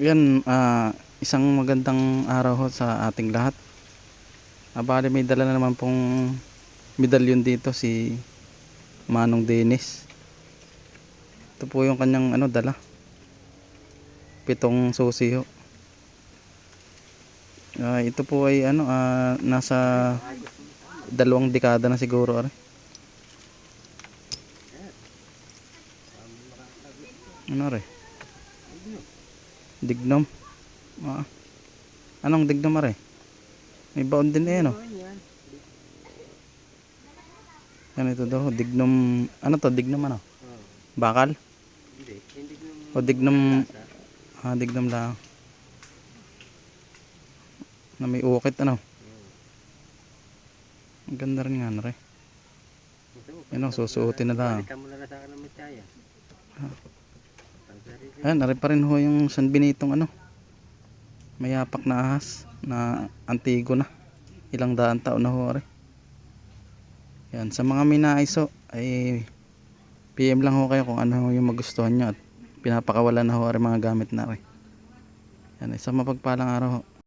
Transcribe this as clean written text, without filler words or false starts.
Yan, isang magandang araw ho sa ating lahat. Bali may dala na naman pong medalyon dito si Manong Dennis. Ito po yung kanyang dala. 7 susi ho. Ito po ay nasa 2 dekada na siguro are. Ano re? Dignom. Anong dignom are? May baon din no. Yan ito daw, dignom. Ano to? Dignom ano? Bakal? O dignom, dignom lang. Na may ukit ano? Ang ganda rin nga na rin. Yan o, susuotin na lang. Ayan, nari pa rin ho yung San Benitong mayapak na ahas na antigo na. Ilang daan taon na ho rin. Yan, sa mga minaiso ay PM lang ho kayo kung ano yung magustuhan nyo at pinapakawalan na ho rin mga gamit na rin. Yan, isang mapagpalang araw ho.